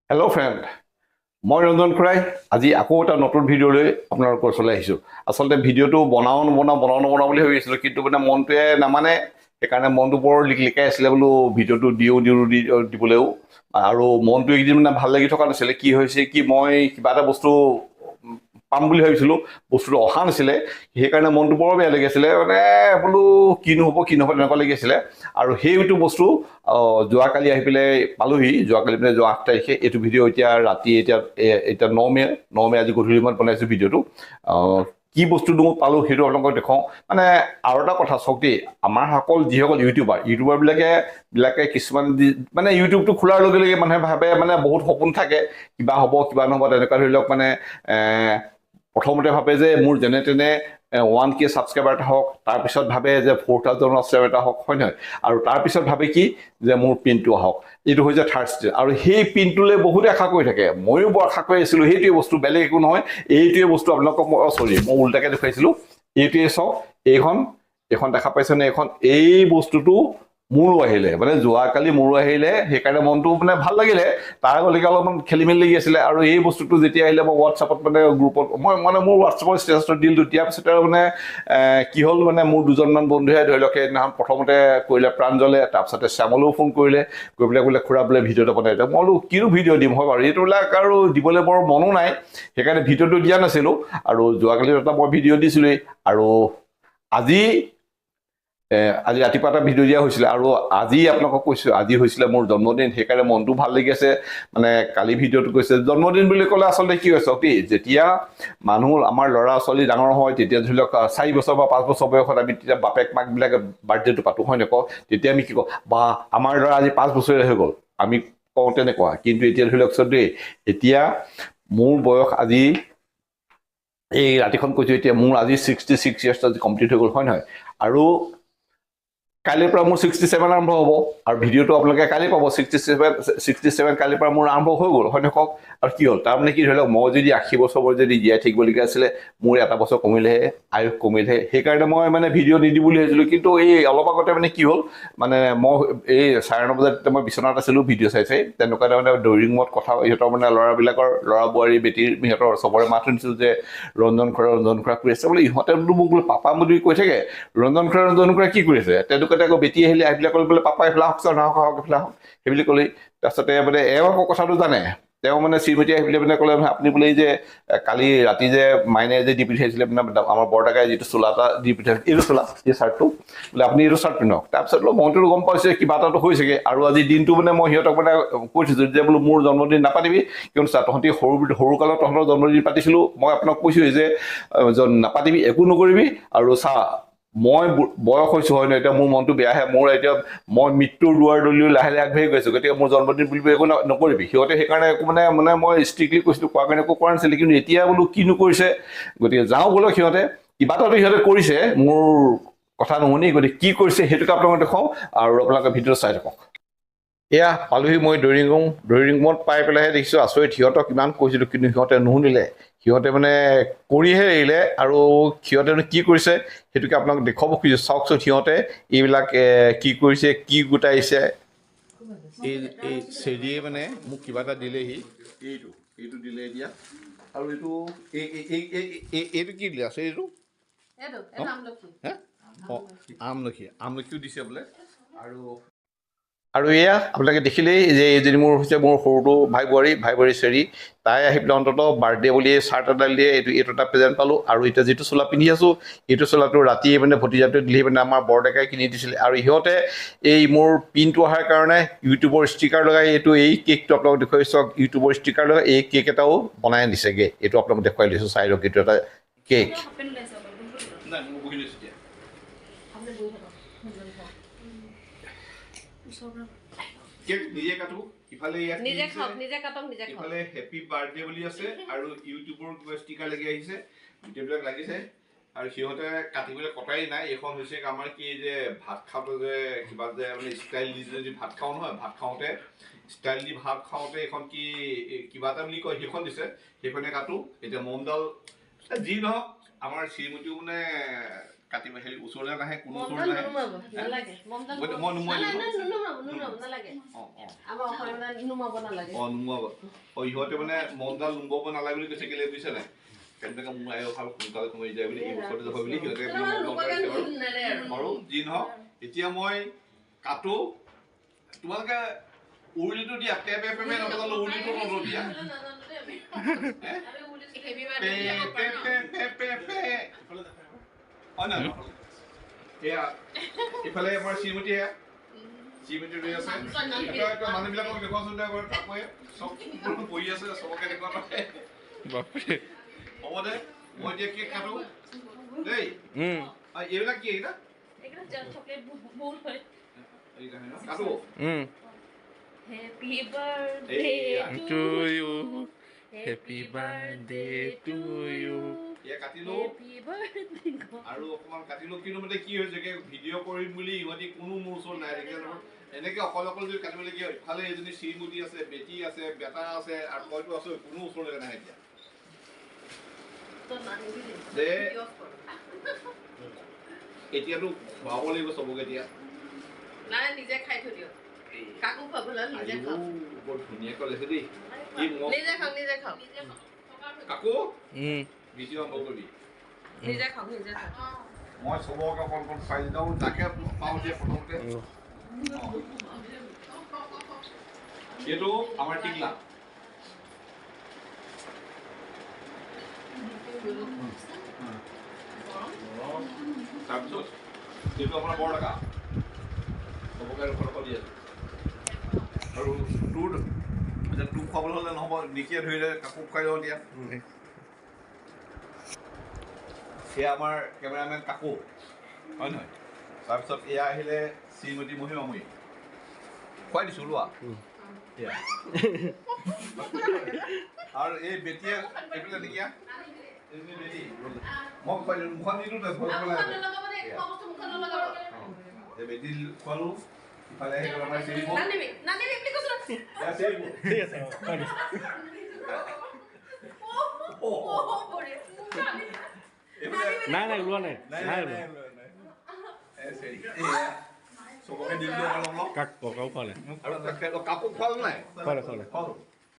Hello' friend, মই ৰঞ্জন খুৰাই আজি আকৌ এটা নতুন ভিডিঅ' লৈ আপোনালোকৰ ওচৰলৈ আহিছোঁ। আচলতে ভিডিঅ'টো বনাওঁ নবনাওঁ বুলি ভাবিছিলোঁ, কিন্তু মানে মনটোৱে নামানে। সেইকাৰণে মনটো বৰ লিকলিকাই আছিলে বোলো ভিডিঅ'টো দিবলৈও। আৰু মনটো এইকেইদিন মানে ভাল লাগি থকা নাছিলে। কি হৈছে কি মই কিবা এটা বস্তু পাম বুলি ভাবিছিলোঁ, বস্তুটো অহা নাছিলে। সেইকাৰণে মনটো বৰ বেয়া লাগি আছিলে, মানে বোলো কিনো হ'ব তেনেকুৱা লাগি আছিলে। আৰু সেইটো বস্তু যোৱাকালি আহি পেলাই পালোহি। যোৱাকালি মানে 8 তাৰিখে এইটো ভিডিঅ' এতিয়া ৰাতি এতিয়া 9 মে আজি গধূলি সময়ত বনাইছোঁ ভিডিঅ'টো। কি বস্তুটো পালোঁ সেইটো আপোনালোকক দেখুৱাওঁ। মানে আৰু এটা কথা চাওক দেই, আমাৰ যিসকল ইউটিউবাৰবিলাকে কিছুমান মানে ইউটিউবটো খোলাৰ লগে লগে মানুহে ভাবে মানে বহুত সপোন থাকে, কিবা হ'ব কিবা নহ'ব তেনেকুৱা ধৰি লওক। মানে প্ৰথমতে ভাবে যে মোৰ যেনে তেনে 1K ছাবস্ক্ৰাইবাৰ এটা হওক, তাৰপিছত ভাবে যে 4,000 ছাবস্ক্ৰাইবাৰ এটা হওক, হয় নহয়? আৰু তাৰপিছত ভাবে কি যে মোৰ পিনটো আহক। এইটো হৈছে থাৰ্ড ষ্টেজ। আৰু সেই পিনটোলৈ বহুতে আশা কৰি থাকে, ময়ো বৰ আশা কৰি আছিলোঁ। সেইটোৱে বস্তু, বেলেগ একো নহয়। এইটোৱে বস্তু আপোনালোকক মই উল্টাকে দেখুৱাইছিলোঁ। এইটোৱে চাওক, এইখন দেখা পাইছেনে? এই বস্তুটো মোৰো আহিলে, মানে যোৱাকালি মোৰো আহিলে। সেইকাৰণে মনটো মানে ভাল লাগিলে। তাৰ আগলৈকে অলপমান খেলি মেলি লাগি আছিলে। আৰু এই বস্তুটো যেতিয়া আহিলে মই হোৱাটছআপত মানে গ্ৰুপত মোৰ হোৱাটছআপৰ ষ্টেটাছত দিলোঁ। দিয়াৰ পিছতে আৰু মানে কি হ'ল, মানে মোৰ দুজনমান বন্ধুৱে ধৰি লওক সেইদিনাখন প্ৰথমতে কৰিলে প্ৰাঞ্জলে, তাৰপিছতে শ্যামলেও ফোন কৰিলে, গৈ পেলাই বোলে খুৰা বোলে ভিডিঅ' এটা বনাই দিয়ক। মই বোলো কিনো ভিডিঅ' দিম, হয় বাৰু এইটোবিলাক আৰু দিবলৈ বৰ মনো নাই, সেইকাৰণে ভিডিঅ'টো দিয়া নাছিলোঁ। আৰু যোৱাকালি এটা মই ভিডিঅ' দিছিলোঁৱেই। আৰু আজি ৰাতিপুৱা এটা ভিডিঅ' দিয়া হৈছিলে। আৰু আজি আপোনালোকক কৈছোঁ, আজি হৈছিলে মোৰ জন্মদিন। সেইকাৰণে মনটো ভাল লাগি আছে। মানে কালি ভিডিঅ'টো কৈছে জন্মদিন বুলি ক'লে আচলতে কি হৈছে দেই, যেতিয়া আমাৰ ল'ৰা ছোৱালী ডাঙৰ হয়, তেতিয়া ধৰি লওক 4 বছৰ বা 5 বছৰ বয়সত আমি তেতিয়া বাপেক মাকবিলাকে বাৰ্থডেটো পাতোঁ, হয় নকওঁ? তেতিয়া আমি কি কওঁ, বা আমাৰ ল'ৰা আজি 5 বছৰীয়া হৈ গ'ল, আমি কওঁ তেনেকুৱা। কিন্তু এতিয়া ধৰি লওকচোন দেই, এতিয়া মোৰ বয়স আজি এই ৰাতিখন কৈছোঁ, এতিয়া মোৰ আজি 66 ইয়াৰ্ছ আজি কমপ্লিট হৈ গ'ল, হয় নহয়? আৰু কাইলৈৰ পৰা মোৰ 67 আৰম্ভ হ'ব। আৰু ভিডিঅ'টো আপোনালোকে কালি পাব। 67 কালিৰ পৰা মোৰ আৰম্ভ হৈ গ'ল, হয় নহয় কওক? আৰু কি হ'ল, তাৰমানে কি ধৰি লওক, মই যদি 80 বছৰ যদি জীয়াই থাকিবলগীয়া আছিলে, মোৰ এটা বছৰ কমিলেহে, আয়ুস কমিলেহে। সেইকাৰণে মই মানে ভিডিঅ' নিদিওঁ বুলি ভাবিছিলোঁ। কিন্তু এই অলপ আগতে মানে কি হ'ল, মানে মই এই 9:30 বজাত মই বিচনাত আছিলোঁ ভিডিঅ' চাই তেনেকুৱা তাৰমানে ড্ৰয়িং ৰুমত কথা, ইহঁতৰ মানে ল'ৰা বোৱাৰী বেটীৰ সিহঁতৰ চবৰে মাত শুনিছোঁ যে ৰঞ্জন খুৰা কৰি আছে বোলে। ইহঁতে মোক বোলে পাপা বুলি কৈ থাকে, ৰঞ্জন খুৰা কি কৰি আছে? তেনেকুৱাতে আকৌ বেটি আহিলে, আহি পেলাই ক'লে বোলে পাপা এইফালে আহকচোন, আহক এইফালে আহক, সেইবুলি ক'লেই। তাৰপিছতে মানে এওঁ আকৌ কথাটো জানে। তেওঁ মানে শ্ৰীমতী আহি পেলাই মানে ক'লে, আপুনি বোলে এই যে কালি ৰাতি যে মাইনে যে দি পঠিয়াইছিলে, মানে আমাৰ বৰতাকাই যিটো চোলা এটা দি পঠিয়াইছিলে, এইটো চোলা, এই চাৰ্টটো বোলে আপুনি এইটো চাৰ্ট পিন্ধক। তাৰপিছত বোলো মইতো গম পাইছোঁ কিবা এটাতো হৈছেগে। আৰু আজি দিনটো মানে মই সিহঁতক মানে কৈ থৈছোঁ যে বোলো মোৰ জন্মদিন নাপাতিবি, কিয়নো তহঁতি সৰুকালত তহঁতৰ জন্মদিন পাতিছিলোঁ, মই আপোনাক কৈছোঁৱেই যে নাপাতিবি, একো নকৰিবি। আৰু চা, মই বয়স হৈছোঁ, হয় নহয়? এতিয়া মোৰ মনটো বেয়াহে, মোৰ এতিয়া মই মৃত্যুৰ দুৱাৰ দলিও লাহে লাহে আগবাঢ়ি গৈছোঁ। গতিকে মোৰ জন্মদিন বুলিব একো নকৰিবি। সিহঁতে সেইকাৰণে একো মানে মই ষ্ট্ৰিক্টলি কৈছিলোঁ, কোৱাৰ কাৰণে একো কৰা নাছিলে। কিন্তু এতিয়া বোলো কিনো কৰিছে, গতিকে যাওঁ বোলো, সিহঁতে কিবা এটাতো সিহঁতে কৰিছে, মোৰ কথা নুশুনি। গতিকে কি কৰিছে সেইটোকে আপোনালোকক দেখুৱাওঁ, আৰু আপোনালোকে ভিডিঅ'টো চাই থাকক। এয়া পালোহি মই ড্ৰয়িং ৰুমত পাই পেলাইহে দেখিছোঁ, আচৰিত। সিহঁতক কিমান কৈছিলোঁ, কিন্তু সিহঁতে নুশুনিলে। সিহঁতে মানে কৰিহে এৰিলে। আৰু সিহঁতে কি কৰিছে সেইটোকে আপোনাক দেখুৱাব খুজিছোঁ, চাওকচোন। সিহঁতে এইবিলাক কি কৰিছে, কি গোটাইছে। এই চেৰিয়ে মানে মোক কিবা এটা দিলেহি, এইটো দিলে এতিয়া। আৰু এইটো কি দিলে আছে, এইটো আমলখিও দিছে বোলে। আৰু এয়া আপোনালোকে দেখিলেই যে এইজনী মোৰ হৈছে মোৰ সৰুটো ভাই বোৱাৰী চেৰি। তাই আহি পেলাই অন্ততঃ বাৰ্থডে বুলি চাৰ্ট এডাল দিয়ে, এইটো এটা প্ৰেজেণ্ট পালোঁ। আৰু এতিয়া যিটো চোলা পিন্ধি আছোঁ, এইটো চোলাটো ৰাতি মানে ভতিজাটোৱে দিলেহি, মানে আমাৰ বৰডেকাই কিনি দিছিলে। আৰু সিহঁতে এই মোৰ পিনটো অহাৰ কাৰণে ইউটিউবৰ ষ্টিকাৰ লগাই, এই কেকটো আপোনালোকক দেখুৱাই চাওক, ইউটিউবৰ ষ্টিকাৰ লগাই এই কেক এটাও বনাই দিছেগৈ। এইটো আপোনালোকক দেখুৱাই লৈছোঁ, চাই লওক। এইটো এটা কেক। কেক নিজে কাটো, ইফালে হেপী বাৰ্থডে বুলি আছে, আৰু ইউটিউবৰ কিবা ষ্টিকাৰ লাগি আহিছে, গোটেইবিলাক লাগিছে। আৰু সিহঁতে কাটিবলৈ কটাই নাই। এইখন হৈছে আমাৰ কি যে ভাত খাওঁতে যে কিবা যে মানে ষ্টাইল দি যদি ভাত খাওঁ নহয়, ভাত খাওঁতে ষ্টাইল দি ভাত খাওঁতে এইখন কি কিবা এটা বুলি কয়, সেইখন দিছে, সেইখনে কাটো। এতিয়া মমডাল যি নহওক, আমাৰ শ্ৰীমতীও মানে কাটিব হেৰি ওচৰলৈ নাহে কোনো ওচৰলৈ নাহে নালাগে মই নুমুৱাই নালাগে আমাৰ অসমীয়া নুমাব নালাগে নুমুৱাব ইহঁতে মানে মনডাল নুমুৱাব নালাগে বুলি কৈছে কেলে বুজিছে নাই কেনেকৈ মোমাই ভাল সোনকালে কমাই যায় বুলি এই বছৰতে যাব বুলি সিহঁতে আৰু যি নহওক এতিয়া মই কাটো তোমালোকে উৰুলিটো দিয়া পেপে পেপে নকলে উৰুলিটো নলওঁ দিয়া হয় নহয় এয়া ইফালে আমাৰ শ্ৰীমতী সেয়া শ্ৰীমতী ৰৈ আছে মানুহবিলাকক দেখুৱাচোন চব বহি আছে চবকে দেখুৱা হ'ব দে মই এতিয়া কেক কাটো দেই এইবিলাক কি এইকেইটা কাটো Happy birthday to you. Happy birthday to you. Happy birthday. আৰু অকমান কাটিলো কিন্তু মানে কি হৈছে ভিডিঅ' কৰিম বুলি ইহঁতি কোনো মোৰ ওচৰত নাই দেখে নহয় এনেকে অকল যদি কাটিবলগীয়া ইফালে এজনী শ্ৰীমতী আছে বেটী আছে বেটা আছে আৰু মইতো আছো কোনো ওচৰলৈকে নাই এতিয়া এতিয়াতো খুৱাব লাগিব চবকে এতিয়া নাই নিজে খাই থৈ দিয়ক কাকো খুৱাবলৈ নিজে খাওক বৰ ধুনীয়াকৈ লৈছে দেই নিজে খাওক কাকো ভিডিঅ' আৰম্ভ কৰিবি নিজে খাওক মই চবকে অকণ অকণ খুৱাই দিওঁ তাকে পাওঁ দিয়ে প্ৰথমতে এইটো আমাৰ টিকলা তাৰপিছত এইটো আপোনাৰ বৰ টকা চবকে ঘৰ দি আছে আৰু তোৰ তোক খুৱাবলৈ হ'লে নহ'ব নিকিয়ে ধৰিলে কাকো খুৱাই লওঁ দিয়া এয়া আমাৰ কেমেৰামেন কাকো হয় নহয় তাৰপিছত এয়া আহিলে শ্ৰীমতী মহিমাময়ী খুৱাই দিছোঁ লোৱা আৰু এই বেটীয়ে এইফালে নেকিয়া মই খুৱাই দিলোঁ মুখত নিদিলোঁ বেটী খোৱালোঁ ইফালে আহিলোঁ আমাৰ নাই লোৱা নাই চবকে দিলোঁ অলপ কাকো খোৱালে আৰু কাকো খোৱাল নাই